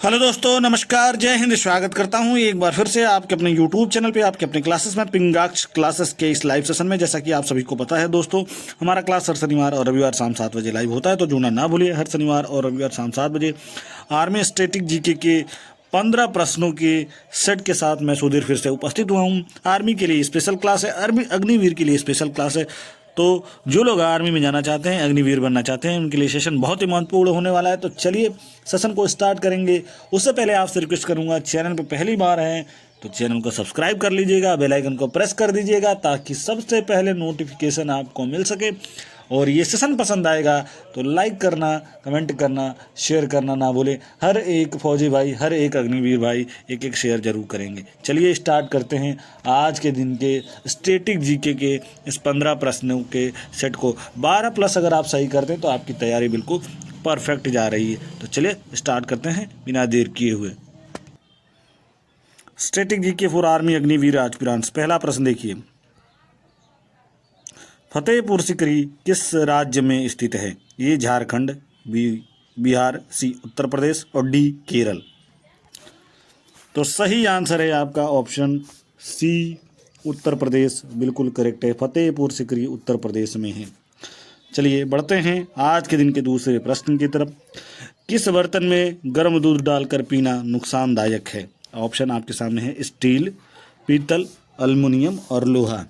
Hello दोस्तों, नमस्कार, जय हिंद। स्वागत करता हूं एक बार फिर से आपके अपने YouTube चैनल पे, आपके अपने क्लासेस में, पिंगाक्ष क्लासेस के इस लाइव सेशन में। जैसा कि आप सभी को पता है दोस्तों, हमारा क्लास हर शनिवार और रविवार शाम 7 बजे लाइव होता है, तो जुड़ना ना भूलिए। हर शनिवार और रविवार शाम 7 बजे आर्मी स्टैटिक जीके के 15 प्रश्नों के सेट के साथ मैं सुधीर फिर से उपस्थित हुआ हूँ। आर्मी के लिए स्पेशल क्लास है, आर्मी अग्निवीर के लिए स्पेशल क्लास है। तो जो लोग आर्मी में जाना चाहते हैं, अग्निवीर बनना चाहते हैं, उनके लिए सेशन बहुत ही महत्वपूर्ण होने वाला है। तो चलिए सेशन को स्टार्ट करेंगे। उससे पहले आपसे रिक्वेस्ट करूंगा, चैनल पर पहली बार हैं तो चैनल को सब्सक्राइब कर लीजिएगा, बेल आइकन को प्रेस कर दीजिएगा ताकि सबसे पहले नोटिफिकेशन आपको मिल सके। और ये सेशन पसंद आएगा तो लाइक करना, कमेंट करना, शेयर करना ना भूलें। हर एक फौजी भाई, हर एक अग्निवीर भाई एक एक शेयर जरूर करेंगे। चलिए स्टार्ट करते हैं आज के दिन के स्टैटिक जीके के इस 15 प्रश्नों के सेट को। 12 प्लस अगर आप सही करते हैं तो आपकी तैयारी बिल्कुल परफेक्ट जा रही है। तो चलिए स्टार्ट करते हैं बिना देर किए हुए। Static GK for army Agniveer aspirants. पहला प्रश्न देखिए, फतेहपुर सिकरी किस राज्य में स्थित है? ये झारखंड, बिहार, सी उत्तर प्रदेश और डी केरल। तो सही आंसर है आपका ऑप्शन सी उत्तर प्रदेश, बिल्कुल करेक्ट है। फतेहपुर सिकरी उत्तर प्रदेश में है। चलिए बढ़ते हैं आज के दिन के दूसरे प्रश्न की तरफ। किस बर्तन में गर्म दूध डालकर पीना नुकसानदायक है? ऑप्शन आपके सामने है, स्टील, पीतल, एल्युमिनियम और लोहा।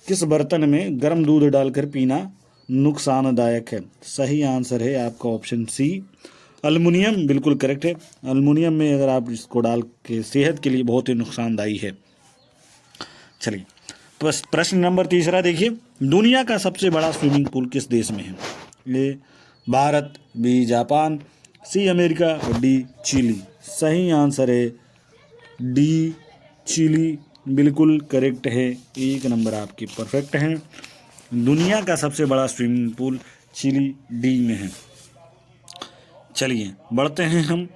किस बर्तन में गर्म दूध डालकर पीना नुकसानदायक है? सही आंसर है आपका ऑप्शन सी, एल्युमिनियम, बिल्कुल करेक्ट है। एल्युमिनियम में अगर आप इसको डाल के सेहत के लिए बहुत ही नुकसानदायी है। चलिए तो बस प्रश्न नंबर तीसरा देखिए, दुनिया का सबसे बड़ा स्विमिंग पूल किस देश में है? A Bharat, B Japan, C America और डी चिली। सही आंसर है डी चिली, बिल्कुल करेक्ट है। एक नंबर आपकी परफेक्ट है। दुनिया का सबसे बड़ा स्विमिंग पूल चिली, डी में है। चलिए बढ़ते हैं हम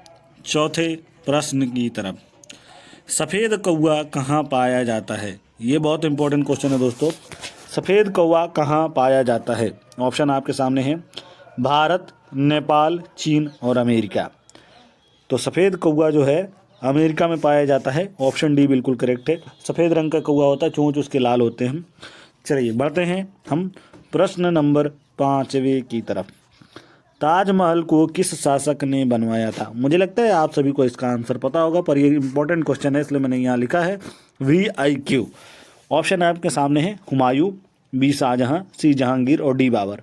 चौथे प्रश्न की तरफ। सफ़ेद कौवा कहाँ पाया जाता है? ये बहुत इंपॉर्टेंट क्वेश्चन है दोस्तों। सफ़ेद कौवा कहाँ पाया जाता है? ऑप्शन आपके सामने है, भारत, नेपाल, चीन और अमेरिका। तो सफ़ेद कौवा जो है अमेरिका में पाया जाता है। ऑप्शन डी बिल्कुल करेक्ट है। सफ़ेद रंग का कौवा होता है, चोंच उसके लाल होते हैं। चलिए बढ़ते हैं हम प्रश्न नंबर 5वें की तरफ। ताजमहल को किस शासक ने बनवाया था? मुझे लगता है आप सभी को इसका आंसर पता होगा, पर ये इंपॉर्टेंट क्वेश्चन है इसलिए मैंने यहाँ लिखा है VIQ। ऑप्शन आपके सामने है, हुमायूं, बी शाहजहां, सी जहांगीर और डी बाबर।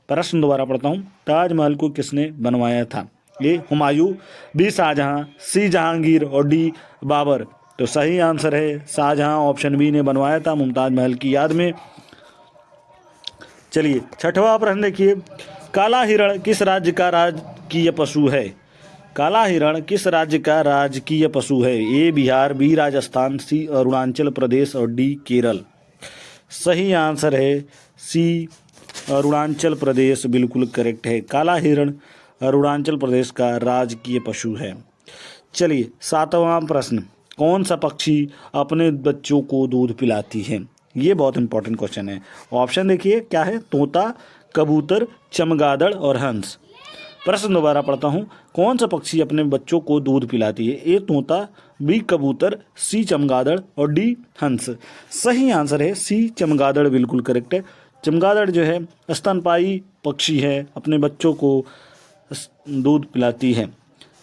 प्रश्न दोबारा पढ़ता हूँ, ताजमहल को किसने बनवाया था? ए हुमायूं, बी शाहजहां, सी जहांगीर और डी बाबर। तो सही आंसर है शाहजहां, ऑप्शन बी ने बनवाया था मुमताज महल की याद में। चलिए छठवां प्रश्न देखिए, काला हिरण किस राज्य का राजकीय पशु है? काला हिरण किस राज्य का राजकीय पशु है? ए बिहार, बी राजस्थान, सी अरुणाचल प्रदेश और डी केरल। सही आंसर है सी अरुणाचल प्रदेश, बिल्कुल करेक्ट है। काला हिरण अरुणाचल प्रदेश का राजकीय पशु है। चलिए सातवां प्रश्न, कौन सा पक्षी अपने बच्चों को दूध पिलाती है? ये बहुत इंपॉर्टेंट क्वेश्चन है। ऑप्शन देखिए क्या है, तोता, कबूतर, चमगादड़ और हंस। प्रश्न दोबारा पढ़ता हूँ, कौन सा पक्षी अपने बच्चों को दूध पिलाती है? ए तोता, बी कबूतर, सी चमगादड़ और डी हंस। सही आंसर है सी चमगादड़, बिल्कुल करेक्ट है। चमगादड़ जो है स्तनपायी पक्षी है, अपने बच्चों को दूध पिलाती है।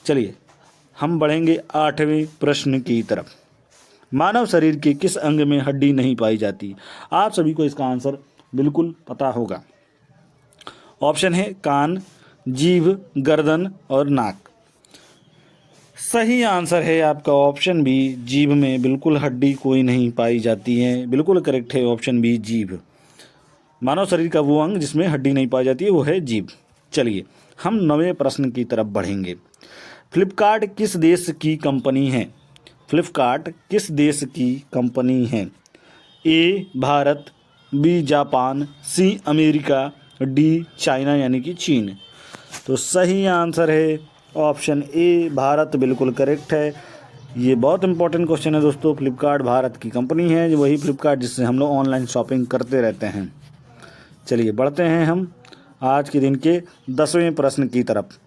चलिए हम बढ़ेंगे 8वें प्रश्न की तरफ। मानव शरीर के किस अंग में हड्डी नहीं पाई जाती? आप सभी को इसका आंसर बिल्कुल पता होगा। ऑप्शन है कान, जीभ, गर्दन और नाक। सही आंसर है आपका ऑप्शन बी, जीभ में बिल्कुल हड्डी कोई नहीं पाई जाती है। बिल्कुल करेक्ट है ऑप्शन बी, जीभ। मानव शरीर का वो अंग जिसमें हड्डी नहीं पाई जाती है वो है जीभ। चलिए हम 9वें प्रश्न की तरफ बढ़ेंगे। फ्लिपकार्ट किस देश की कंपनी है? फ्लिपकार्ट किस देश की कंपनी है? A Bharat, B Japan, C America, D China यानी कि चीन। तो सही आंसर है ऑप्शन ए भारत, बिल्कुल करेक्ट है। ये बहुत इंपॉर्टेंट क्वेश्चन है दोस्तों। फ्लिपकार्ट भारत की कंपनी है, वही फ्लिपकार्ट जिससे हम लोग ऑनलाइन शॉपिंग करते रहते हैं। चलिए बढ़ते हैं हम आज के दिन के 10वें प्रश्न की तरफ।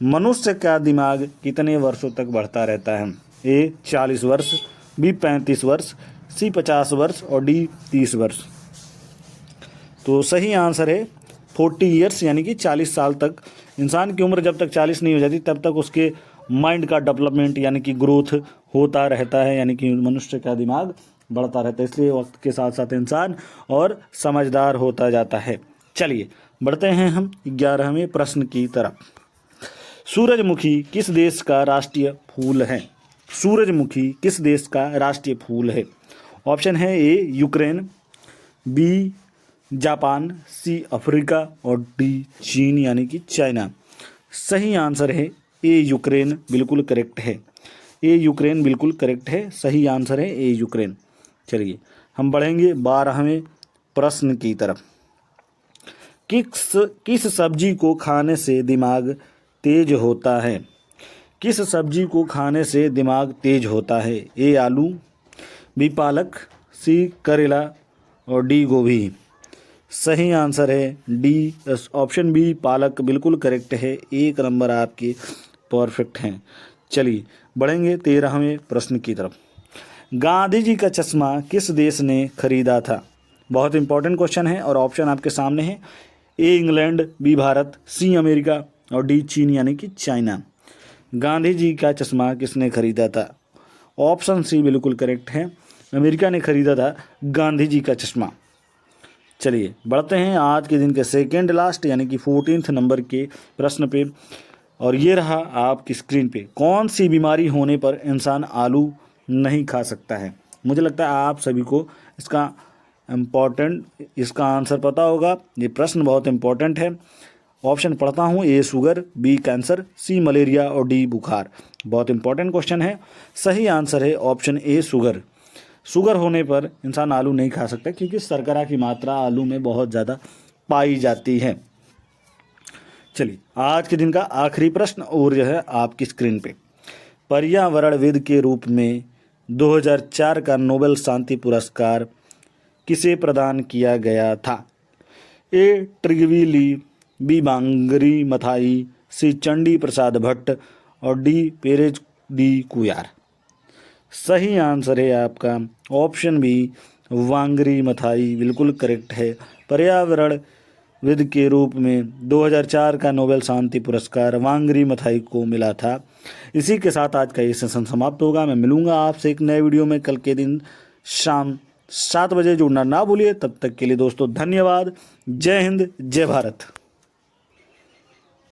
मनुष्य का दिमाग कितने वर्षों तक बढ़ता रहता है? ए 40 वर्ष, बी 35 वर्ष, सी 50 वर्ष और डी 30 वर्ष। तो सही आंसर है 40 ईयर्स, यानी कि 40 साल तक। इंसान की उम्र जब तक 40 नहीं हो जाती तब तक उसके माइंड का डेवलपमेंट यानी कि ग्रोथ होता रहता है, यानी कि मनुष्य का दिमाग बढ़ता रहता है। इसलिए वक्त के साथ साथ इंसान और समझदार होता जाता है। चलिए बढ़ते हैं हम 11वें प्रश्न की तरफ। सूरजमुखी किस देश का राष्ट्रीय फूल है? सूरजमुखी किस देश का राष्ट्रीय फूल है? ऑप्शन है A Ukraine, B Japan, C Africa और डी चीन यानी कि चाइना। सही आंसर है ए यूक्रेन, बिल्कुल करेक्ट है। ए यूक्रेन बिल्कुल करेक्ट है, सही आंसर है ए यूक्रेन। चलिए हम बढ़ेंगे 12वें प्रश्न की तरफ। किस सब्जी को खाने से दिमाग तेज होता है? किस सब्जी को खाने से दिमाग तेज होता है? ए आलू, बी पालक, सी करेला और डी गोभी। सही आंसर है डी, ऑप्शन बी पालक, बिल्कुल करेक्ट है। 1 नंबर आपके परफेक्ट हैं। चलिए बढ़ेंगे 13वें प्रश्न की तरफ। गांधी जी का चश्मा किस देश ने खरीदा था? बहुत इंपॉर्टेंट क्वेश्चन है और ऑप्शन आपके सामने है। A England, B Bharat, C America और डी चीन यानी कि चाइना। गांधी जी का चश्मा किसने खरीदा था? ऑप्शन सी बिल्कुल करेक्ट है, अमेरिका ने खरीदा था गांधी जी का चश्मा। चलिए बढ़ते हैं आज के दिन के सेकेंड लास्ट यानी कि 14th नंबर के प्रश्न पे, और ये रहा आपकी स्क्रीन पे। कौन सी बीमारी होने पर इंसान आलू नहीं खा सकता है? मुझे लगता है आप सभी को इसका आंसर पता होगा। ये प्रश्न बहुत इंपॉर्टेंट है। ऑप्शन पढ़ता हूँ, ए शुगर, बी कैंसर, सी मलेरिया और डी बुखार। बहुत इंपॉर्टेंट क्वेश्चन है। सही आंसर है ऑप्शन ए शुगर। शुगर होने पर इंसान आलू नहीं खा सकता क्योंकि शर्करा की मात्रा आलू में बहुत ज़्यादा पाई जाती है। चलिए आज के दिन का आखिरी प्रश्न और जो है आपकी स्क्रीन पे। पर्यावरणविद के रूप में 2004 का नोबेल शांति पुरस्कार किसे प्रदान किया गया था? ए ट्रिगवी ली, बी बांगरी मथाई, सी चंडी प्रसाद भट्ट और डी पेरेज डी कुयार। सही आंसर है आपका ऑप्शन बी वांगरी मथाई, बिल्कुल करेक्ट है। पर्यावरण विद के रूप में 2004 का नोबेल शांति पुरस्कार वांगरी मथाई को मिला था। इसी के साथ आज का ये सेशन समाप्त होगा। मैं मिलूंगा आपसे एक नए वीडियो में कल के दिन शाम 7 बजे। जुड़ना ना भूलिए। तब तक के लिए दोस्तों धन्यवाद। जय हिंद, जय भारत।